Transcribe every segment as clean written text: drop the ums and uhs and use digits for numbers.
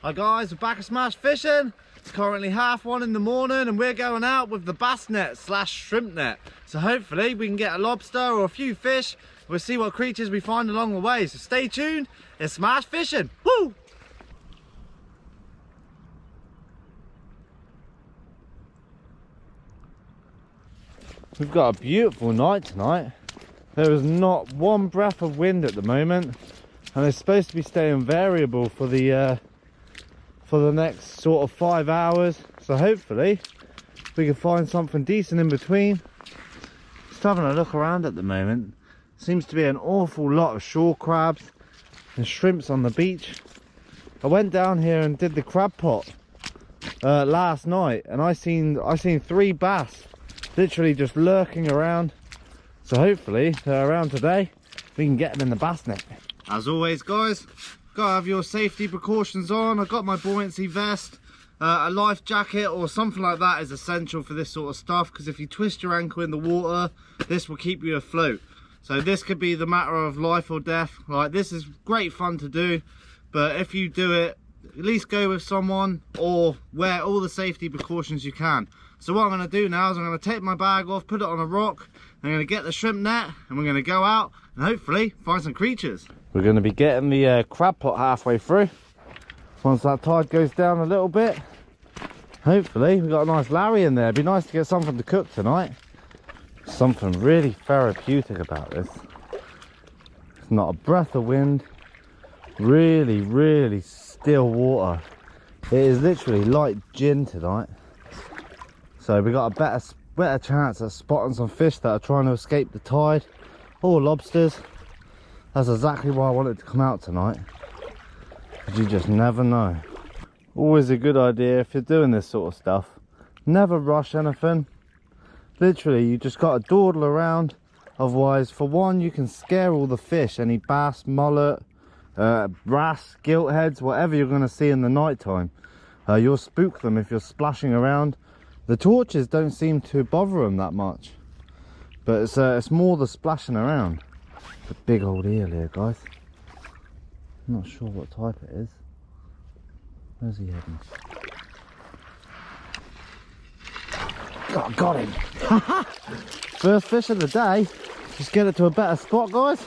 Hi guys, we're back at Smash Fishing. It's currently 1:30 in the morning and we're going out with the bass net / shrimp net. So hopefully we can get a lobster or a few fish. We'll see what creatures we find along the way. So stay tuned, it's Smash Fishing. Woo! We've got a beautiful night tonight. There is not one breath of wind at the moment, and it's supposed to be staying variable for the next sort of 5 hours. So hopefully we can find something decent in between. Just having a look around at the moment, seems to be an awful lot of shore crabs and shrimps on the beach. I went down here and did the crab pot last night, and I seen 3 bass literally just lurking around. So hopefully they're around today, we can get them in the bass net. As always guys, gotta have your safety precautions on. I've got my buoyancy vest, a life jacket or something like that is essential for this sort of stuff, because if you twist your ankle in the water, this will keep you afloat. So this could be the matter of life or death. Like, this is great fun to do, but if you do it, at least go with someone or wear all the safety precautions you can. So what I'm going to do now is I'm going to take my bag off, put it on a rock, I'm going to get the shrimp net and we're going to go out and hopefully find some creatures. We're going to be getting the crab pot halfway through. Once that tide goes down a little bit, hopefully we've got a nice Larry in there. It'd be nice to get something to cook tonight. Something really therapeutic about this. It's not a breath of wind, really still water. It is literally like gin tonight. So we got a better chance at spotting some fish that are trying to escape the tide, or lobsters. That's exactly why I wanted to come out tonight, because you just never know. Always a good idea if you're doing this sort of stuff, never rush anything. Literally you just got to dawdle around, otherwise for one you can scare all the fish, any bass, mullet, brass, gilt heads, whatever you're going to see in the night time. You'll spook them if you're splashing around. The torches don't seem to bother them that much, but it's more the splashing around. It's a big old eel here guys. I'm not sure what type it is. Where's he heading? God, got him! First fish of the day. Just get it to a better spot guys.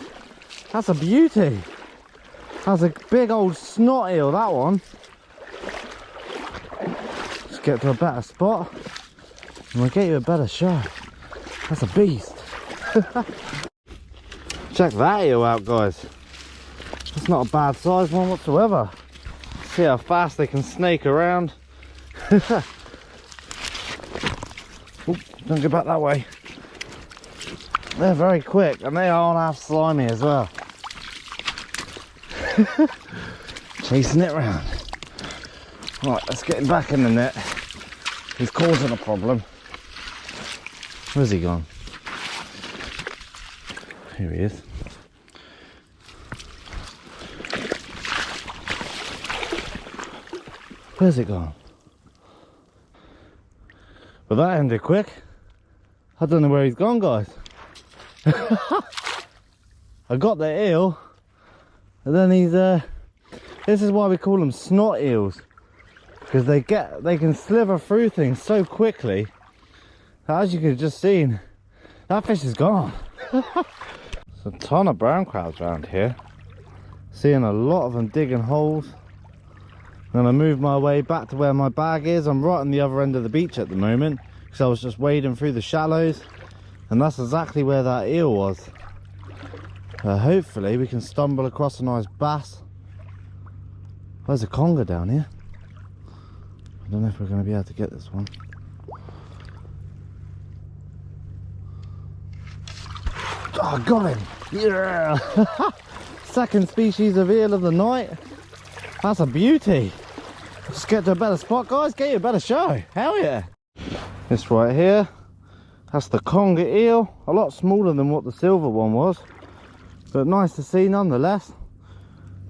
That's a beauty. That's a big old snot eel, that one. Just get to a better spot and we'll get you a better show. That's a beast. Check that eel out guys. That's not a bad size one whatsoever. See how fast they can snake around. Oop, don't go back that way. They're very quick and they aren't half slimy as well. Chasing it round. Right, let's get him back in the net. He's causing a problem. Where's he gone? Here he is. Where's it gone? Well, that ended quick. I don't know where he's gone, guys. I got the eel, and then he's this is why we call them snot eels, because they can slither through things so quickly. As you could have just seen, that fish is gone. There's a ton of brown crabs around here. Seeing a lot of them digging holes. I'm going to move my way back to where my bag is. I'm right on the other end of the beach at the moment, because I was just wading through the shallows, and that's exactly where that eel was. Hopefully we can stumble across a nice bass. There's a conger down here. I don't know if we're going to be able to get this one. Oh, got him! Yeah! Second species of eel of the night. That's a beauty. Let's get to a better spot, guys. Get you a better show. Hell yeah! This right here, that's the conger eel. A lot smaller than what the silver one was, but nice to see nonetheless.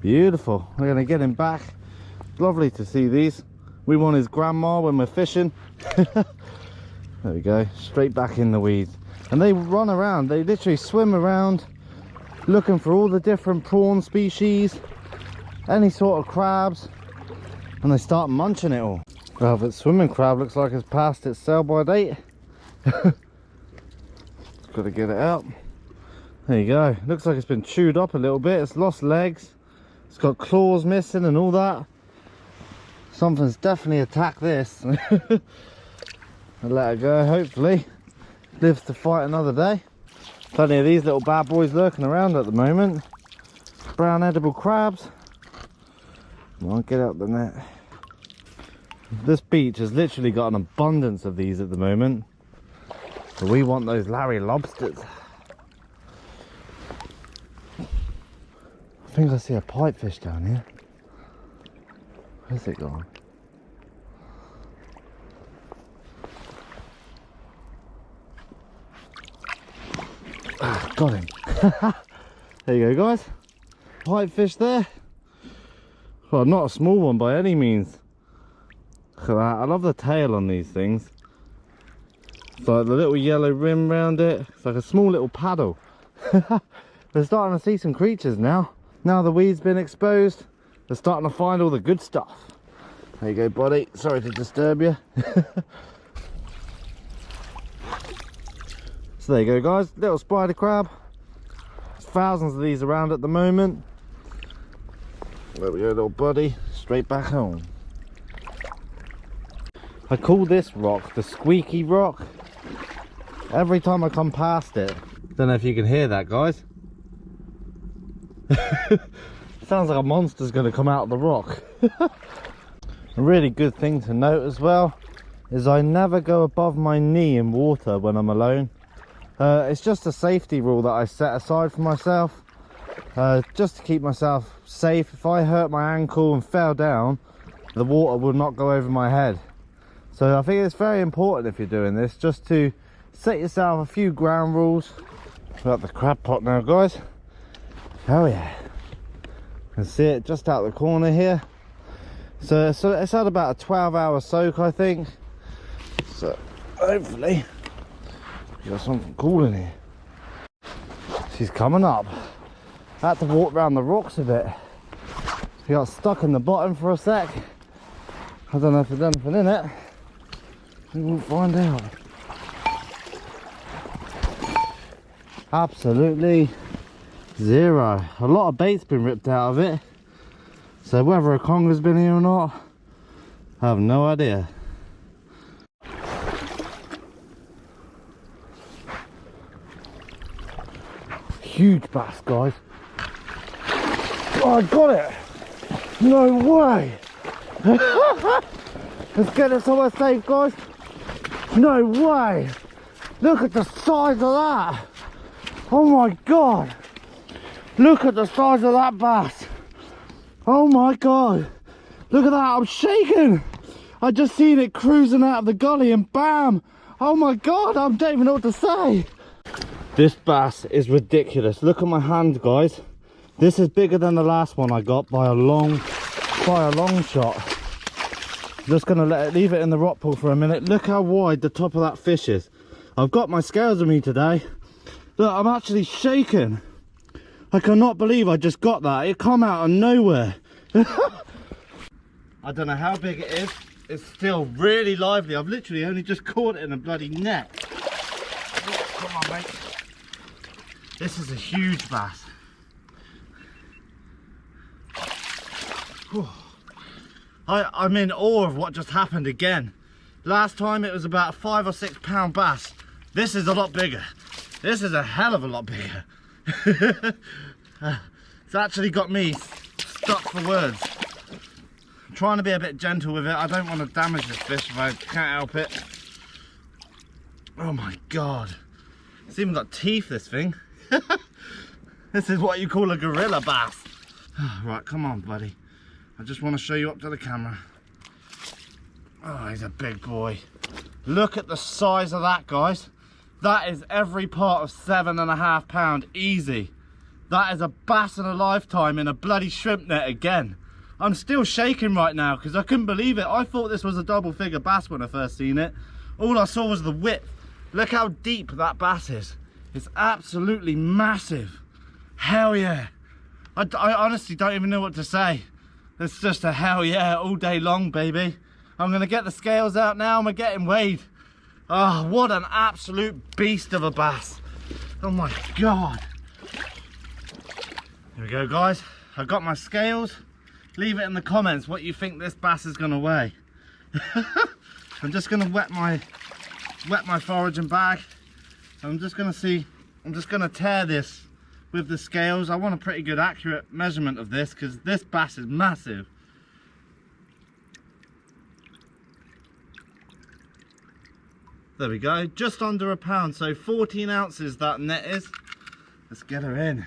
Beautiful. We're going to get him back. Lovely to see these. We want his grandma when we're fishing. There we go. Straight back in the weeds. And they run around, they literally swim around looking for all the different prawn species, any sort of crabs. and they start munching it all. Velvet swimming crab looks like it's past its sell-by date. Got to get it out. There you go. Looks like it's been chewed up a little bit. It's lost legs. It's got claws missing and all that. Something's definitely attacked this. I'll let it go, hopefully. Lives to fight another day. Plenty of these little bad boys lurking around at the moment. Brown edible crabs. Come on, get out the net. This beach has literally got an abundance of these at the moment. But we want those Larry lobsters. I think I see a pipefish down here. Where's it gone? Ah, got him. There you go, guys. Pipefish there. Well, not a small one by any means. Look at that. I love the tail on these things. It's like the little yellow rim around it. It's like a small little paddle. We're starting to see some creatures now. Now the weed's been exposed, they're starting to find all the good stuff. There you go, buddy. Sorry to disturb you. So there you go, guys. Little spider crab. There's thousands of these around at the moment. There we go, little buddy. Straight back home. I call this rock the squeaky rock. Every time I come past it, don't know if you can hear that, guys. Sounds like a monster's going to come out of the rock. A really good thing to note as well is I never go above my knee in water when I'm alone. It's just a safety rule that I set aside for myself, just to keep myself safe. If I hurt my ankle and fell down, the water will not go over my head. So I think it's very important, if you're doing this, just to set yourself a few ground rules. Got the crab pot now, guys. Oh yeah, you can see it just out the corner here. So it's had about a 12-hour soak, I think. So hopefully we got something cool in here. She's coming up. I had to walk around the rocks a bit. She got stuck in the bottom for a sec. I don't know if there's anything in it. We will find out. Absolutely zero. A lot of bait's been ripped out of it, so whether a conger's been here or not, I have no idea. Huge bass, guys. Oh, I got it. No way. Let's get it somewhere safe, guys. No way. Look at the size of that. Oh my god. Look at the size of that bass. Oh my god. Look at that. I'm shaking. I just seen it cruising out of the gully and bam. Oh my god. I don't even know what to say. This bass is ridiculous. Look at my hand, guys. This is bigger than the last one I got by a long shot. Just gonna leave it in the rock pool for a minute. Look how wide the top of that fish is. I've got my scales with me today. Look, I'm actually shaking. I cannot believe I just got that. It come out of nowhere. I don't know how big it is. It's still really lively. I've literally only just caught it in a bloody net. Oh, come on, mate. This is a huge bass. Whew. I'm in awe of what just happened again. Last time it was about a 5 or 6 pound bass. This is a lot bigger. This is a hell of a lot bigger. It's actually got me stuck for words. I'm trying to be a bit gentle with it. I don't want to damage this fish if I can't help it. Oh my god. It's even got teeth, this thing. This is what you call a gorilla bass. Right, come on, buddy. I just want to show you up to the camera. Oh, he's a big boy. Look at the size of that, guys. That is every part of 7.5 pound, easy. That is a bass in a lifetime in a bloody shrimp net again. I'm still shaking right now because I couldn't believe it. I thought this was a double figure bass when I first seen it. All I saw was the width. Look how deep that bass is. It's absolutely massive. Hell yeah. I honestly don't even know what to say. It's just a hell yeah all day long, baby. I'm gonna get the scales out now and we're getting weighed. Oh, what an absolute beast of a bass. Oh my God. Here we go, guys. I've got my scales. Leave it in the comments what you think this bass is gonna weigh. I'm just gonna wet my foraging bag. I'm just gonna tear this with the scales. I want a pretty good accurate measurement of this because this bass is massive. There we go, just under a pound, so 14 ounces that net is. Let's get her in.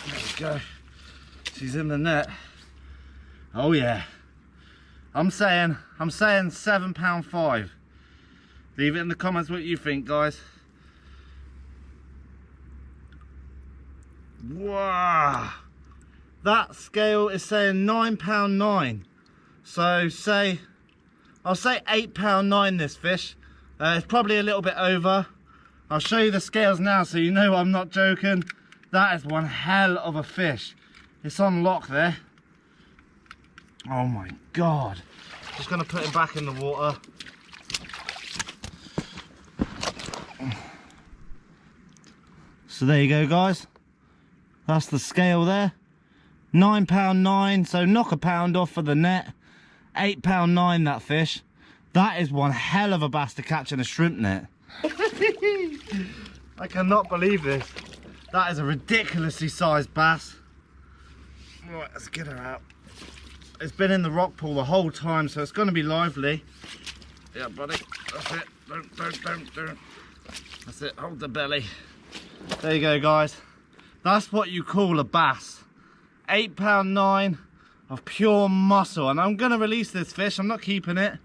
There we go. She's in the net. Oh yeah. I'm saying £7.5. Leave it in the comments what you think, guys. Wow. That scale is saying £9.9. So I'll say £8.9 this fish. It's probably a little bit over. I'll show you the scales now so you know I'm not joking. That is one hell of a fish. It's on lock there. Oh my God. Just gonna put him back in the water. So there you go, guys. That's the scale there. £9.9, so knock a pound off for the net. £8.9 that fish. That is one hell of a bass to catch in a shrimp net. I cannot believe this. That is a ridiculously sized bass. Right, let's get her out. It's been in the rock pool the whole time, so it's going to be lively. Yeah, buddy. That's it. Don't. That's it. Hold the belly. There you go, guys. That's what you call a bass. £8.9 of pure muscle, and I'm going to release this fish. I'm not keeping it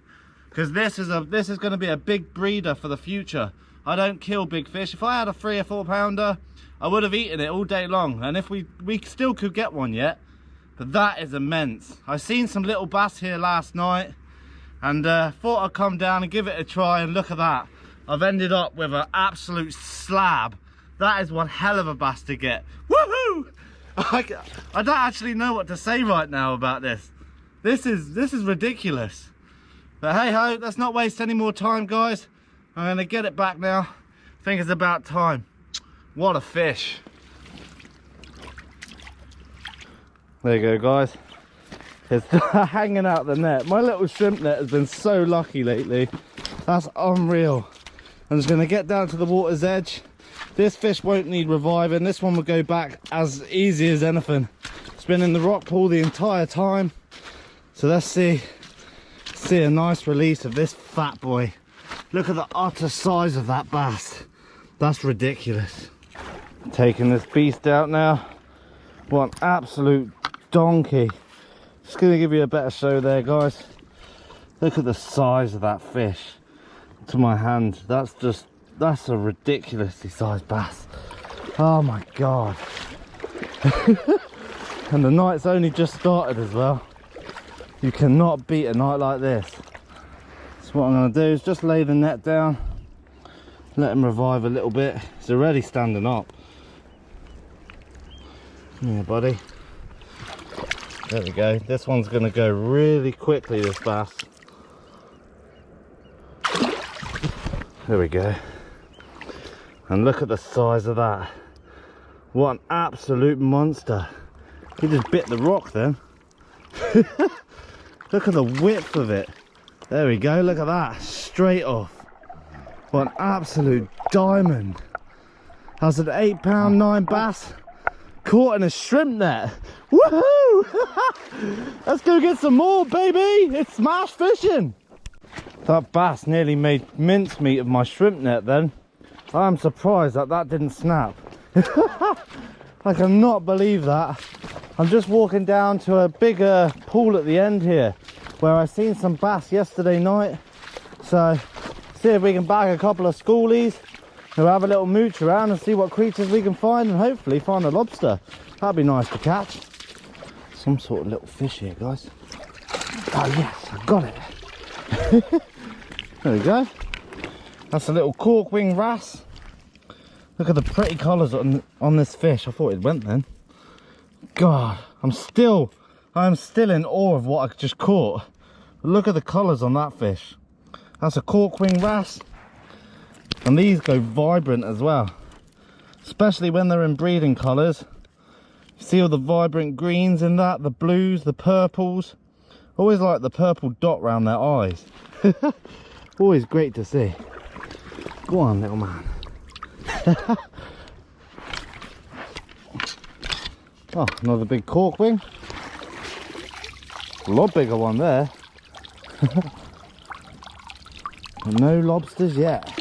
because this is going to be a big breeder for the future. I don't kill big fish. If I had a 3 or 4 pounder, I would have eaten it all day long, and if we still could get one yet, but that is immense. I seen some little bass here last night and thought I'd come down and give it a try, and look at that. I've ended up with an absolute slab. That is one hell of a bass to get. Woohoo! I don't actually know what to say right now about this. This is ridiculous. But hey ho, let's not waste any more time, guys. I'm gonna get it back now. I think it's about time. What a fish. There you go, guys. It's hanging out the net. My little shrimp net has been so lucky lately. That's unreal. I'm just gonna get down to the water's edge. This fish won't need reviving. This one will go back as easy as anything. It's been in the rock pool the entire time. So let's see a nice release of this fat boy. Look at the utter size of that bass. That's ridiculous. Taking this beast out now. What an absolute donkey. Just gonna give you a better show there, guys. Look at the size of that fish to my hand. That's a ridiculously sized bass. Oh my God. And the night's only just started as well. You cannot beat a night like this. So what I'm going to do is just lay the net down, let him revive a little bit. He's already standing up. Yeah, buddy. There we go. This one's going to go really quickly, this bass. There we go. And look at the size of that. What an absolute monster. He just bit the rock then. Look at the width of it. There we go, look at that. Straight off. What an absolute diamond. That's an £8.9 bass caught in a shrimp net. Woohoo! Let's go get some more, baby. It's smash fishing. That bass nearly made mincemeat of my shrimp net then. I'm surprised that didn't snap. I cannot believe that. I'm just walking down to a bigger pool at the end here where I seen some bass yesterday night. So see if we can bag a couple of schoolies. We'll have a little mooch around and see what creatures we can find, and hopefully find a lobster. That'd be nice to catch. Some sort of little fish here, guys. Oh yes, I got it. There we go. That's a little cork wing wrasse. Look at the pretty colours on this fish. I thought it went then. God, I'm still in awe of what I just caught. Look at the colours on that fish. That's a cork-wing wrasse. And these go vibrant as well, especially when they're in breeding colours. You see all the vibrant greens in that, the blues, the purples. Always like the purple dot around their eyes. Always great to see. Go on, little man. Oh, another big cork-wing. A lot bigger one there. No lobsters yet.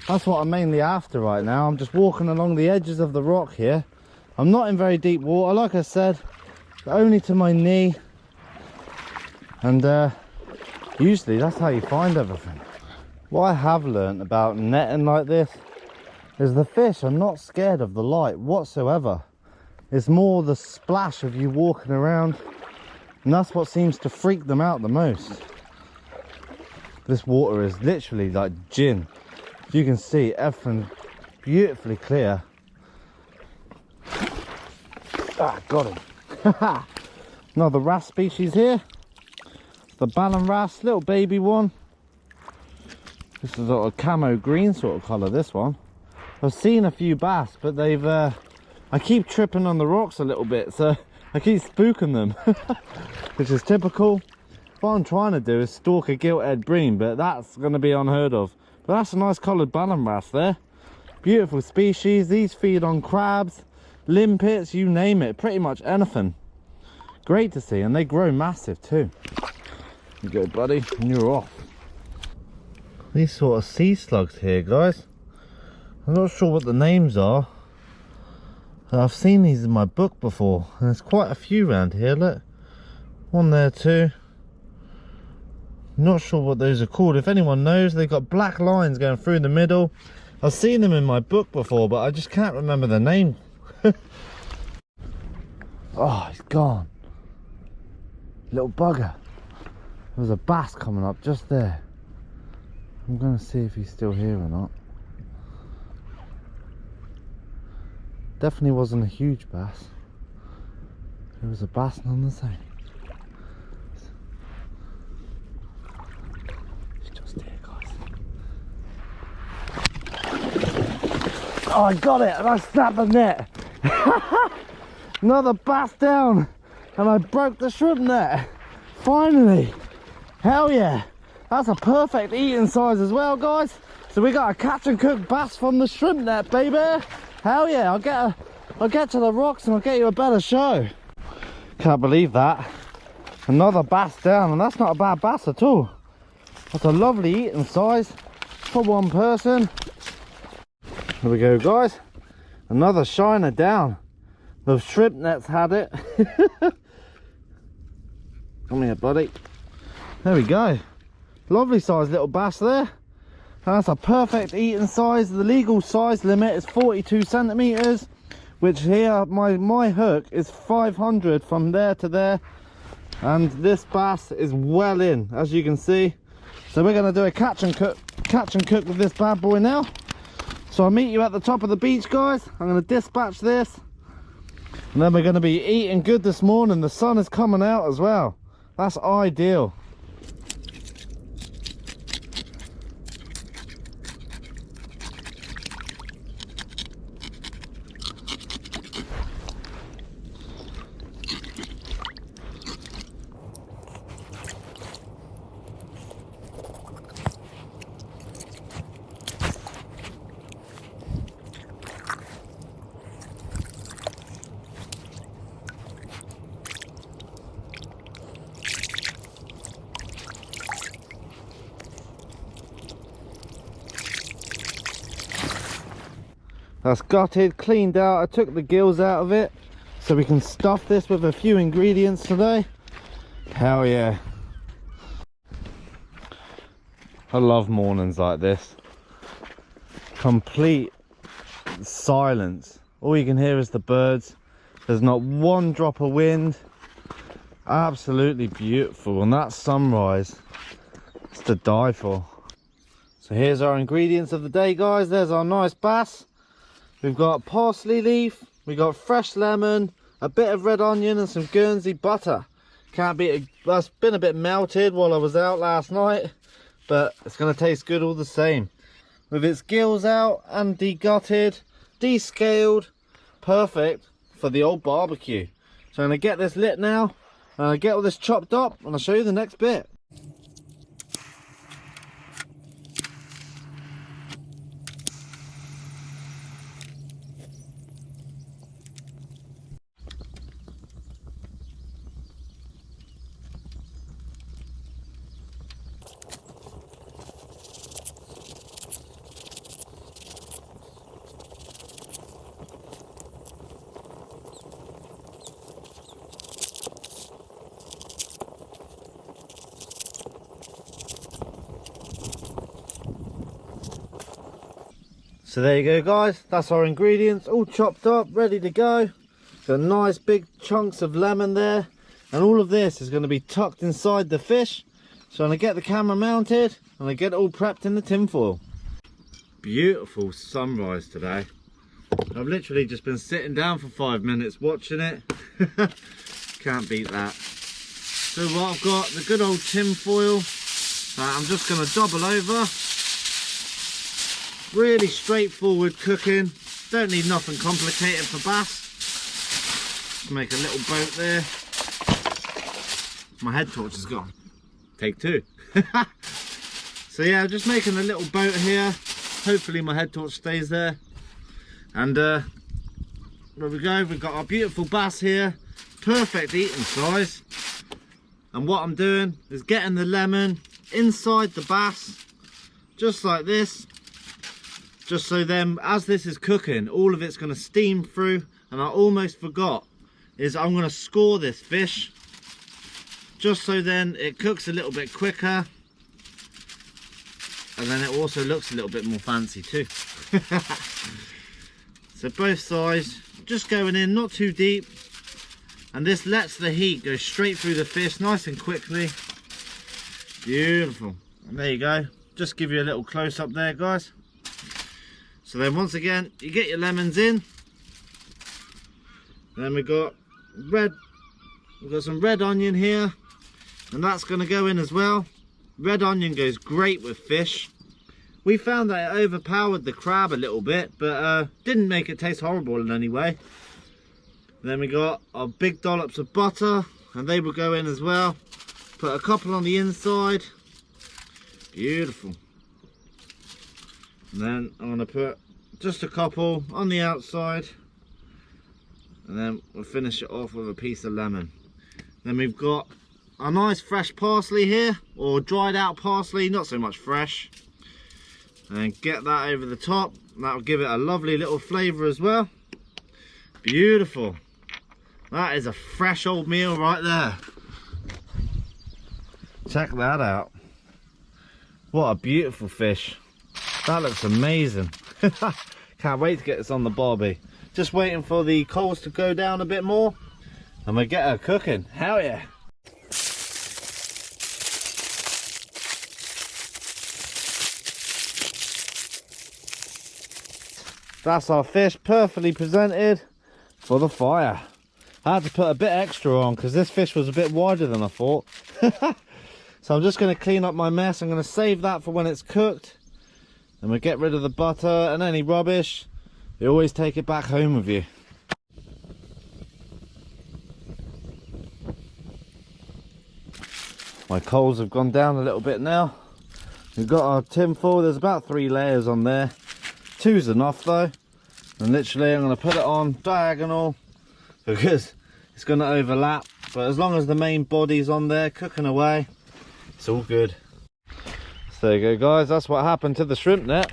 That's what I'm mainly after right now. I'm just walking along the edges of the rock here. I'm not in very deep water, like I said, only to my knee. And usually that's how you find everything. What I have learnt about netting like this is the fish are not scared of the light whatsoever. It's more the splash of you walking around, and that's what seems to freak them out the most. This water is literally like gin. You can see everything beautifully clear. Ah, got him. Another wrasse species here. The ballan wrasse, little baby one. This is sort of camo green sort of colour, this one. I've seen a few bass, but they've I keep tripping on the rocks a little bit, so I keep spooking them. Which is typical. What I'm trying to do is stalk a gilt-edged bream, but that's going to be unheard of. But that's a nice coloured ballan wrasse there. Beautiful species. These feed on crabs, limpets, you name it, pretty much anything. Great to see, and they grow massive too. You go, buddy, and you're off. These sort of sea slugs here, guys. I'm not sure what the names are. I've seen these in my book before, and there's quite a few around here. Look, one there too. Not sure what those are called. If anyone knows, they've got black lines going through the middle. I've seen them in my book before, but I just can't remember the name. Oh, he's gone. Little bugger. There's a bass coming up just there. I'm going to see if he's still here or not. Definitely wasn't a huge bass. There was a bass on the side. He's just here, guys. Oh, I got it, and I snapped the net. Another bass down, and I broke the shrimp net. Finally. Hell yeah. That's a perfect eating size as well, guys. So we got a catch and cook bass from the shrimp net, baby. Hell yeah. I'll get to the rocks and I'll get you a better show. Can't believe that. Another bass down, and that's not a bad bass at all. That's a lovely eating size for one person. Here we go, guys. Another shiner down. The shrimp net's had it. Come here, buddy. There we go. Lovely sized little bass there. And that's a perfect eating size. The legal size limit is 42 centimeters, which here my hook is 500 from there to there. And this bass is well in, as you can see. So we're going to do a catch and cook with this bad boy now. So I'll meet you at the top of the beach, guys. I'm going to dispatch this, and then we're going to be eating good this morning. The sun is coming out as well. That's ideal. That's gutted, cleaned out. I took the gills out of it so we can stuff this with a few ingredients today. Hell yeah. I love mornings like this. Complete silence. All you can hear is the birds. There's not one drop of wind. Absolutely beautiful. And that sunrise, it's to die for. So here's our ingredients of the day, guys. There's our nice bass. We've got parsley leaf, we got fresh lemon, a bit of red onion and some Guernsey butter. Can't beat it. That's been a bit melted while I was out last night, but it's going to taste good all the same. With its gills out and degutted, descaled, perfect for the old barbecue. So I'm going to get this lit now, and I'll get all this chopped up, and I'll show you the next bit. So there you go guys, that's our ingredients all chopped up, ready to go. Got nice big chunks of lemon there, and all of this is going to be tucked inside the fish. So I'm going to get the camera mounted and I get it all prepped in the tin foil. Beautiful sunrise today. I've literally just been sitting down for 5 minutes watching it. Can't beat that. So what I've got, the good old tin foil that I'm just going to double over. Really straightforward cooking, don't need nothing complicated for bass. Just make a little boat there. My head torch is gone. Take two. So yeah, just making a little boat here. Hopefully my head torch stays there. And there we go, we've got our beautiful bass here. Perfect eating size. And what I'm doing is getting the lemon inside the bass, just like this. Just so then, as this is cooking, all of it's going to steam through. And I almost forgot, is I'm going to score this fish. Just so then it cooks a little bit quicker. And then it also looks a little bit more fancy too. So both sides, just going in, not too deep. And this lets the heat go straight through the fish nice and quickly. Beautiful. And there you go. Just give you a little close up there, guys. So then once again, you get your lemons in. Then we've got some red onion here, and that's going to go in as well. Red onion goes great with fish. We found that it overpowered the crab a little bit, but didn't make it taste horrible in any way. Then we got our big dollops of butter, and they will go in as well. Put a couple on the inside. Beautiful. And then I'm going to put just a couple on the outside, and then we'll finish it off with a piece of lemon. Then we've got a nice fresh parsley here, or dried out parsley, not so much fresh. And get that over the top. That'll give it a lovely little flavour as well. Beautiful. That is a fresh old meal right there. Check that out. What a beautiful fish. That looks amazing. Can't wait to get this on the barbie. Just waiting for the coals to go down a bit more, and we get her cooking. Hell yeah. That's our fish perfectly presented for the fire. I had to put a bit extra on because this fish was a bit wider than I thought. So I'm just going to clean up my mess. I'm going to save that for when it's cooked. And we get rid of the butter and any rubbish. You always take it back home with you. My coals have gone down a little bit now. We've got our tin foil. There's about 3 layers on there. 2's enough though. And literally I'm going to put it on diagonal because it's going to overlap. But as long as the main body's on there cooking away, it's all good. So there you go guys, that's what happened to the shrimp net.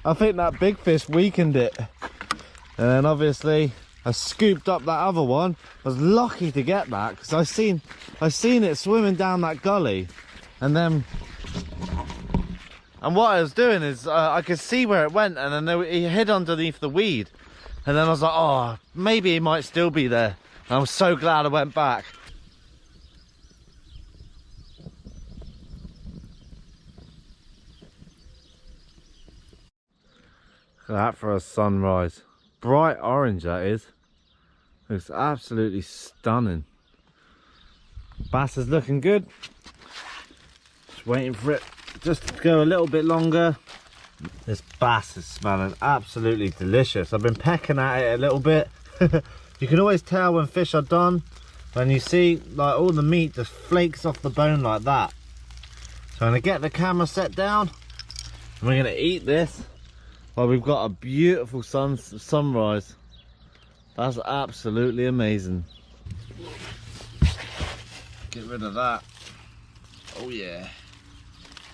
I think that big fish weakened it. And then obviously I scooped up that other one. I was lucky to get that because I seen it swimming down that gully. And what I was doing is I could see where it went, and then he hid underneath the weed. And then I was like, oh, maybe he might still be there. And I'm so glad I went back. Look at that for a sunrise. Bright orange that is. Looks absolutely stunning. Bass is looking good. Just waiting for it just to go a little bit longer. This bass is smelling absolutely delicious. I've been pecking at it a little bit. You can always tell when fish are done when you see like all the meat just flakes off the bone like that. So I'm gonna get the camera set down and we're gonna eat this while we've got a beautiful sunrise. That's absolutely amazing. Get rid of that. Oh yeah.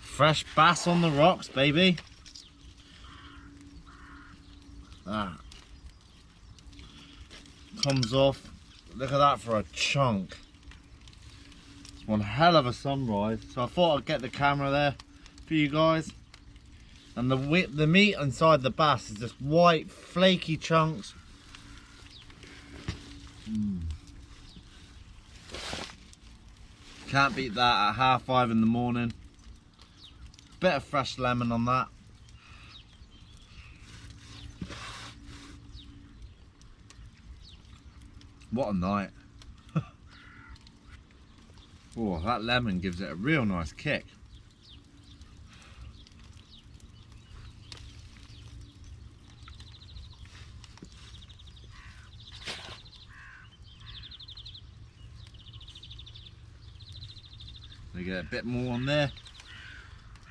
Fresh bass on the rocks, baby. Ah. Comes off. Look at that for a chunk. It's one hell of a sunrise. So I thought I'd get the camera there for you guys. And the meat inside the bass is just white, flaky chunks. Can't beat that at 5:30 in the morning. Bit of fresh lemon on that. What a night. Oh, that lemon gives it a real nice kick. We get a bit more on there.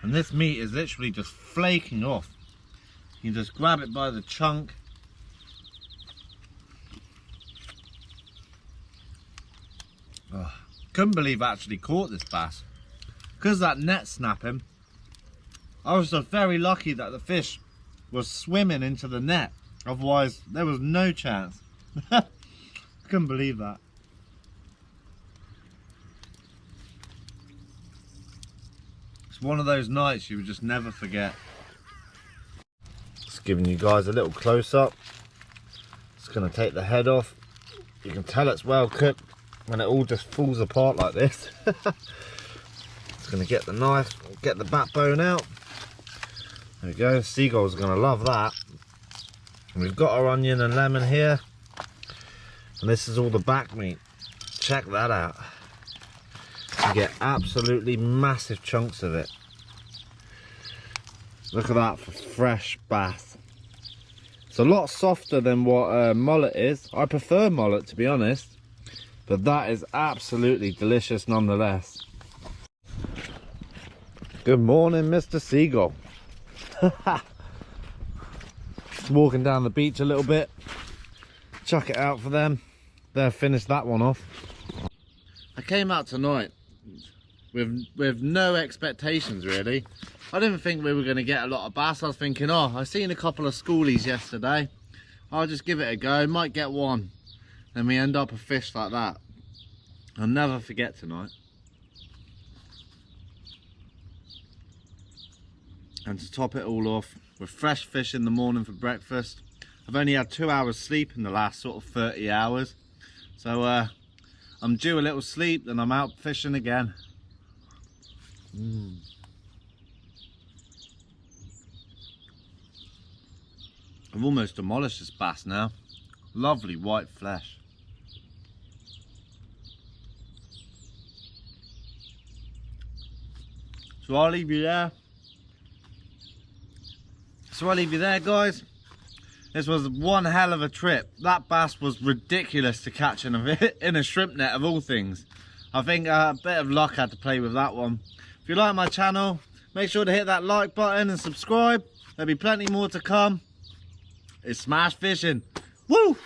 And this meat is literally just flaking off. You just grab it by the chunk. Oh, couldn't believe I actually caught this bass. Because that net snapping, I was just very lucky that the fish was swimming into the net. Otherwise, there was no chance. Couldn't believe that. It's one of those nights you would just never forget. Just giving you guys a little close up. Just gonna take the head off. You can tell it's well cooked when it all just falls apart like this. Just gonna get the knife, get the backbone out. There we go, seagull's gonna love that. And we've got our onion and lemon here. And this is all the back meat. Check that out. You get absolutely massive chunks of it. Look at that for fresh bass. It's a lot softer than what mullet is. I prefer mullet, to be honest, but that is absolutely delicious nonetheless. Good morning, Mr. Seagull. Just walking down the beach a little bit. Chuck it out for them. They'll finish that one off. I came out tonight with no expectations really. I didn't think we were going to get a lot of bass. I was thinking, oh, I seen a couple of schoolies yesterday. I'll just give it a go, might get one. Then we end up a fish like that. I'll never forget tonight. And to top it all off, with fresh fish in the morning for breakfast. I've only had 2 hours sleep in the last sort of 30 hours. So I'm due a little sleep, then I'm out fishing again. I've almost demolished this bass now. Lovely white flesh. So I'll leave you there. Guys. This was one hell of a trip. That bass was ridiculous to catch in a shrimp net of all things. I think a bit of luck had to play with that one. If you like my channel, make sure to hit that like button and subscribe. There'll be plenty more to come. It's Smash Fishing. Woo!